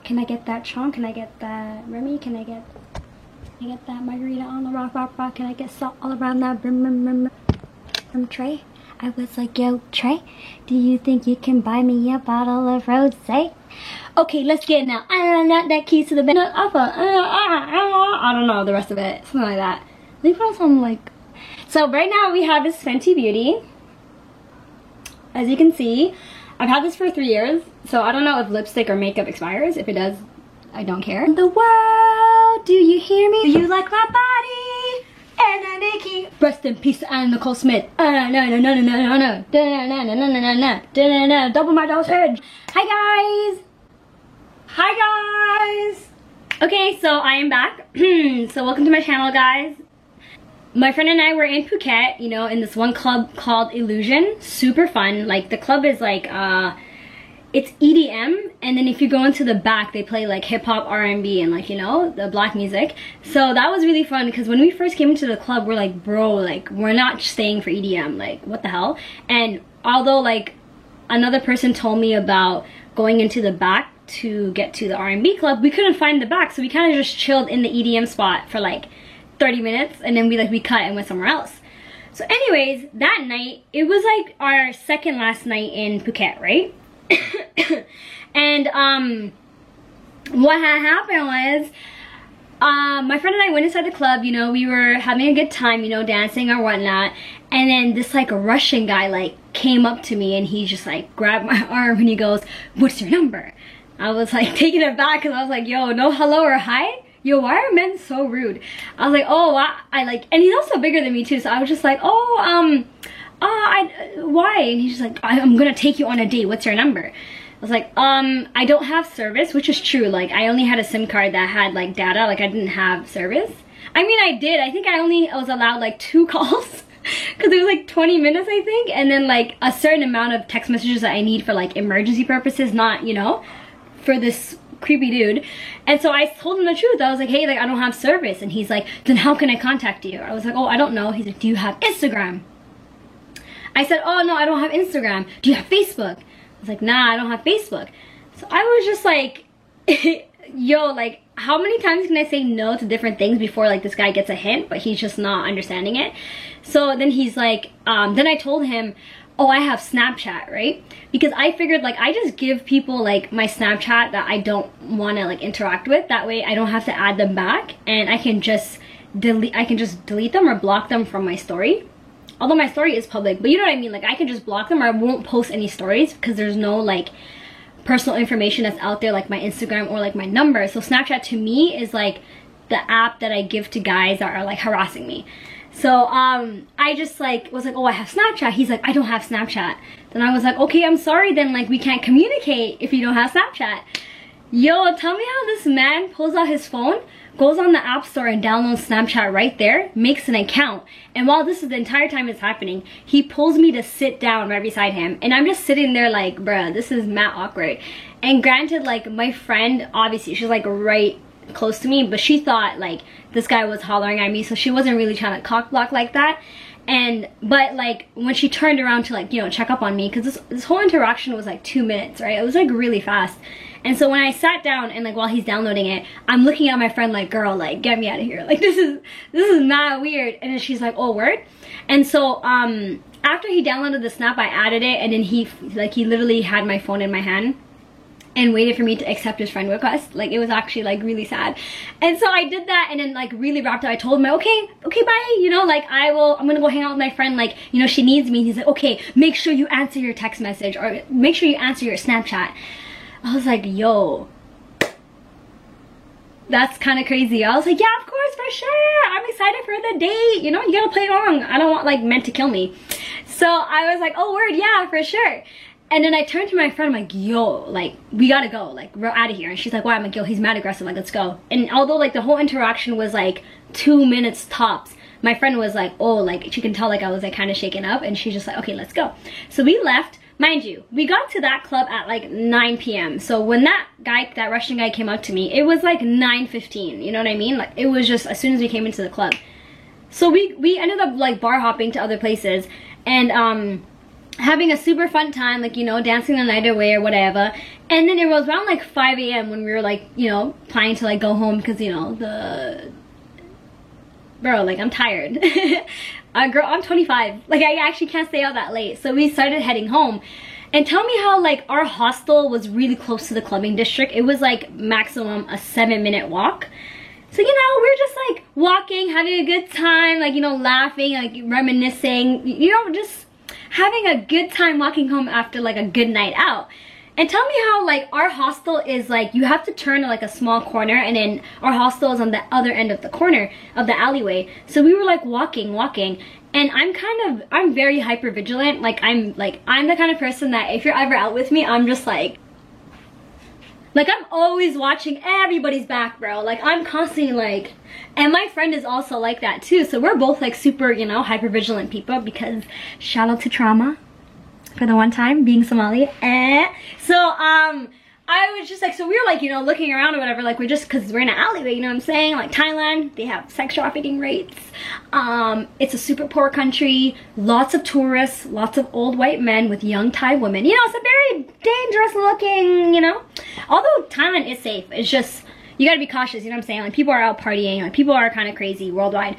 Can I get that Chong? Can I get that Remy? Can I get that margarita on the rock? Can I get salt all around that from Trey? I was like, yo, Trey, do you think you can buy me a bottle of rosé? Okay, let's get it now. Not that keys to the bed. I don't know the rest of it. Something like that. Leave it on some like. So right now we have this Fenty Beauty. As you can see, I've had this for 3 years. So I don't know if lipstick or makeup expires. If it does, I don't care. In the world, do you hear me? Do you like my body? Anna Nikki. Rest in peace to Anna Nicole Smith. No. Double my dosage. Hi guys. Okay, so I am back. So welcome to my channel, guys. My friend and I were in Phuket, you know, in this one club called Illusion. Super fun. Like the club is like it's EDM, and then if you go into the back, they play like hip-hop, R&B, and like, you know, the black music. So that was really fun, because when we first came into the club, we're like, bro, like, we're not staying for EDM, like, what the hell? And although, like, another person told me about going into the back to get to the R&B club, we couldn't find the back, so we kind of just chilled in the EDM spot for like 30 minutes, and then we cut and went somewhere else. So anyways, that night, it was like our second last night in Phuket, right? And what had happened was my friend and I went inside the club, you know, we were having a good time, you know, dancing or whatnot, and then this like a Russian guy like came up to me, and he just like grabbed my arm and he goes, "What's your number?" I was like taking it back, because I was like, yo, no hello or hi? Yo, why are men so rude? I was like, oh, I like, and he's also bigger than me too, so I was just like, oh, why? And he's just like, I'm gonna take you on a date, what's your number? I was like, I don't have service, which is true. Like, I only had a SIM card that had like data, like I didn't have service. I mean, I did. I think I was allowed like 2 calls because it was like 20 minutes, I think. And then like a certain amount of text messages that I need for like emergency purposes, not, you know, for this creepy dude. And so I told him the truth. I was like, hey, like I don't have service. And he's like, then how can I contact you? I was like, oh, I don't know. He's like, do you have Instagram? I said, oh no, I don't have Instagram. Do you have Facebook? I was like, nah, I don't have Facebook. So I was just like, yo, like, how many times can I say no to different things before like this guy gets a hint, but he's just not understanding it? So then he's like, then I told him, oh, I have Snapchat, right? Because I figured like I just give people like my Snapchat that I don't want to like interact with. That way I don't have to add them back, and I can just delete them or block them from my story. Although my story is public, but you know what I mean? Like I can just block them, or I won't post any stories because there's no like personal information that's out there like my Instagram or like my number. So Snapchat to me is like the app that I give to guys that are like harassing me. So I just like was like, oh, I have Snapchat. He's like, I don't have Snapchat. Then I was like, okay, I'm sorry, then like we can't communicate if you don't have Snapchat. Yo, tell me how this man pulls out his phone, goes on the app store and downloads Snapchat right there, makes an account, and while this is the entire time it's happening, he pulls me to sit down right beside him, and I'm just sitting there like, bruh, this is mad awkward. And granted, like my friend, obviously she's like right close to me, but she thought like this guy was hollering at me, so she wasn't really trying to cock block like that. And but like when she turned around to like, you know, check up on me, because this whole interaction was like 2 minutes, right? It was like really fast. And so when I sat down and like while he's downloading it, I'm looking at my friend like, girl, like get me out of here, like this is mad weird. And then she's like, oh, word? And so after he downloaded the snap, I added it, and then he literally had my phone in my hand and waited for me to accept his friend request. Like it was actually like really sad. And so I did that, and then like really wrapped up. I told him, okay, bye, you know, like I'm gonna go hang out with my friend, like, you know, she needs me. And he's like, okay, make sure you answer your text message, or make sure you answer your Snapchat. I was like, yo, that's kind of crazy. I was like, yeah, of course, for sure, I'm excited for the date, you know, you gotta play along. I don't want like men to kill me. So I was like, oh, word, yeah, for sure. And then I turned to my friend, I'm like, yo, like, we gotta go, like, we're out of here. And she's like, why? I'm like, yo, he's mad aggressive, like, let's go. And although, like, the whole interaction was, like, 2 minutes tops, my friend was like, oh, like, she can tell, like, I was, like, kind of shaken up. And she's just like, okay, let's go. So we left. Mind you, we got to that club at, like, 9 p.m. So when that Russian guy came up to me, it was, like, 9:15. You know what I mean? Like, it was just as soon as we came into the club. So we ended up, like, bar hopping to other places. And, having a super fun time, like, you know, dancing the night away or whatever. And then it was around like 5 a.m. when we were like, you know, planning to like go home because, you know, bro, like, I'm tired. Girl, I'm 25. Like, I actually can't stay out that late. So we started heading home. And tell me how, like, our hostel was really close to the clubbing district. It was like maximum a 7-minute walk. So, you know, we're just like walking, having a good time, like, you know, laughing, like reminiscing, you know, just having a good time walking home after like a good night out. And tell me how, like, our hostel is like, you have to turn like a small corner, and then our hostel is on the other end of the corner of the alleyway. So we were like walking, and I'm very hyper vigilant. Like, I'm the kind of person that if you're ever out with me, I'm just like I'm always watching everybody's back, bro. Like, I'm constantly like, and my friend is also like that too. So we're both like super, you know, hyper vigilant people, because shout out to Trauma for the one time being Somali. So I was just like, so we were like, you know, looking around or whatever, like, we're just, because we're in an alleyway, you know what I'm saying? Like, Thailand, they have sex trafficking rates. It's a super poor country, lots of tourists, lots of old white men with young Thai women. You know, it's a very dangerous looking, you know? Although Thailand is safe, it's just, you gotta be cautious, you know what I'm saying? Like, people are out partying, like, people are kind of crazy worldwide.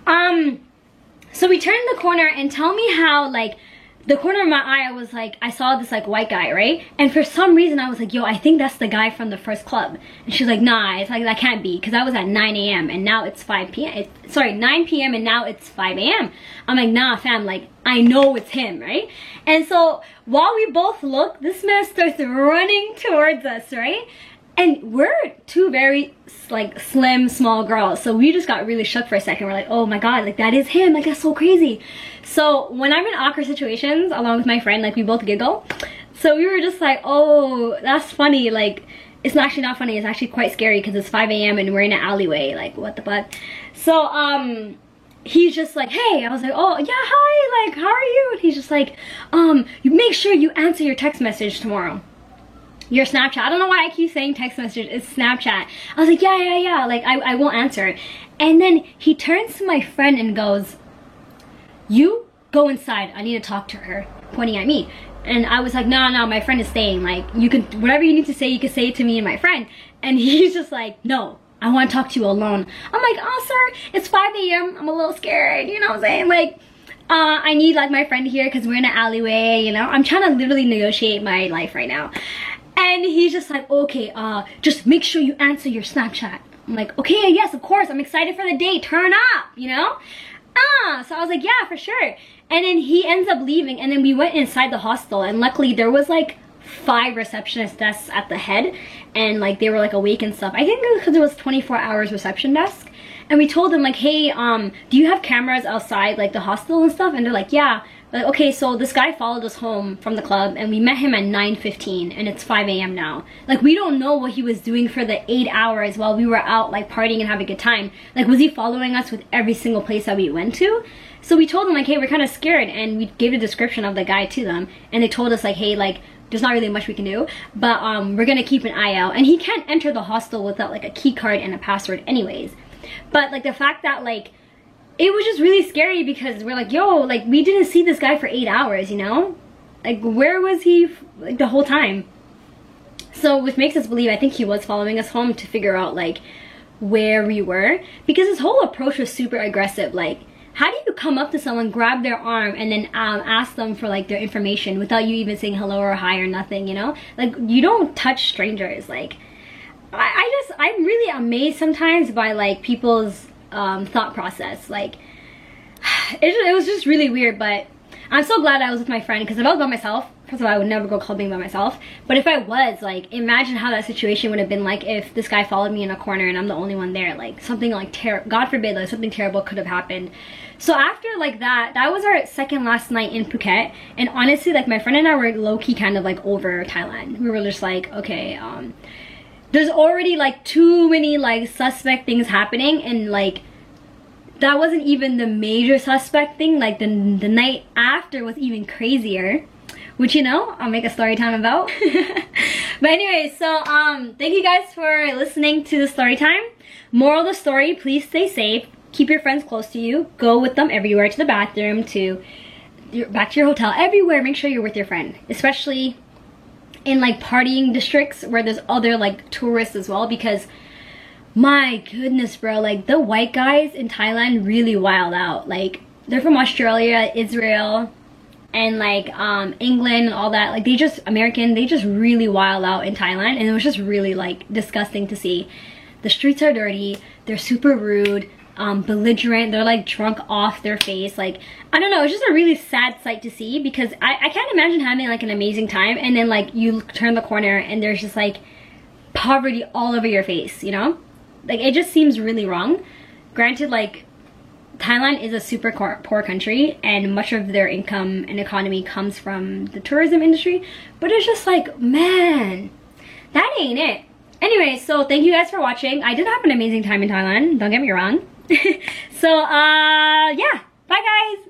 So we turned the corner, and tell me how, like, the corner of my eye, I was like, I saw this like white guy, right? And for some reason I was like, yo, I think that's the guy from the first club. And she's like, nah, it's like, that can't be, because I was at 9 a.m. and now it's 5 p.m. Sorry, 9 p.m. and now it's 5 a.m. I'm like, nah, fam, like, I know it's him, right? And so while we both look, this man starts running towards us, right? And we're two very like slim, small girls. So we just got really shook for a second. We're like, oh my God, like, that is him. Like, that's so crazy. So when I'm in awkward situations along with my friend, like, we both giggle. So we were just like, oh, that's funny. Like, it's actually not funny. It's actually quite scary because it's 5 a.m. and we're in an alleyway. Like, what the fuck? So, he's just like, hey. I was like, oh, yeah, hi. Like, how are you? And he's just like, you make sure you answer your text message tomorrow. Your Snapchat. I don't know why I keep saying text message. It's Snapchat. I was like, yeah. Like, I won't answer. And then he turns to my friend and goes, you go inside. I need to talk to her. Pointing at me. And I was like, no, my friend is staying. Like, you can, whatever you need to say, you can say it to me and my friend. And he's just like, no, I want to talk to you alone. I'm like, oh, sir, it's 5 a.m. I'm a little scared. You know what I'm saying? Like, I need, like, my friend here because we're in an alleyway, you know? I'm trying to literally negotiate my life right now. And he's just like, okay, just make sure you answer your Snapchat. I'm like, okay, yes, of course. I'm excited for the date. Turn up, you know? So I was like, yeah, for sure. And then he ends up leaving, and then we went inside the hostel, and luckily there was like 5 receptionist desks at the head, and like they were like awake and stuff. I think it was because it was 24 hours reception desk. And we told them like, hey, do you have cameras outside like the hostel and stuff? And they're like, yeah. Like, okay, so this guy followed us home from the club, and we met him at 9:15, and it's 5 a.m. now. Like, we don't know what he was doing for the 8 hours while we were out, like, partying and having a good time. Like, was he following us with every single place that we went to? So we told them, like, hey, we're kind of scared, and we gave a description of the guy to them, and they told us, like, hey, like, there's not really much we can do, but we're gonna keep an eye out. And he can't enter the hostel without, like, a key card and a password anyways. But, like, the fact that, like, it was just really scary because we're like, yo, like, we didn't see this guy for 8 hours, you know? Like, where was he, like, the whole time? So, which makes us believe, I think he was following us home to figure out, like, where we were. Because his whole approach was super aggressive. Like, how do you come up to someone, grab their arm, and then ask them for, like, their information without you even saying hello or hi or nothing, you know? Like, you don't touch strangers. Like, I'm really amazed sometimes by, like, people's thought process. Like, it was just really weird. But I'm so glad I was with my friend, because if I was by myself, first of all, I would never go clubbing by myself. But if I was, like, imagine how that situation would have been like if this guy followed me in a corner and I'm the only one there. Like, something like God forbid, like, something terrible could have happened. So after, like, that was our second last night in Phuket. And honestly, like, my friend and I were low-key kind of like over Thailand. We were just like, okay, there's already, like, too many, like, suspect things happening, and, like, that wasn't even the major suspect thing. Like, the night after was even crazier, which, you know, I'll make a story time about. But anyway, so thank you guys for listening to the story time. Moral of the story, please stay safe, keep your friends close to you, go with them everywhere, to the bathroom, to back to your hotel. Everywhere, make sure you're with your friend, especially in like partying districts where there's other like tourists as well, because my goodness, bro, like the white guys in Thailand really wild out. Like they're from Australia, Israel, and like England and all that. Like they just really wild out in Thailand, and it was just really like disgusting to see. The streets are dirty, they're super rude, belligerent, they're like drunk off their face. Like I don't know, it's just a really sad sight to see, because I can't imagine having like an amazing time and then like you turn the corner and there's just like poverty all over your face, you know? Like it just seems really wrong. Granted, like Thailand is a super poor country and much of their income and economy comes from the tourism industry, but it's just like, man, that ain't it. Anyway, so thank you guys for watching. I did have an amazing time in Thailand, don't get me wrong. So yeah, bye guys.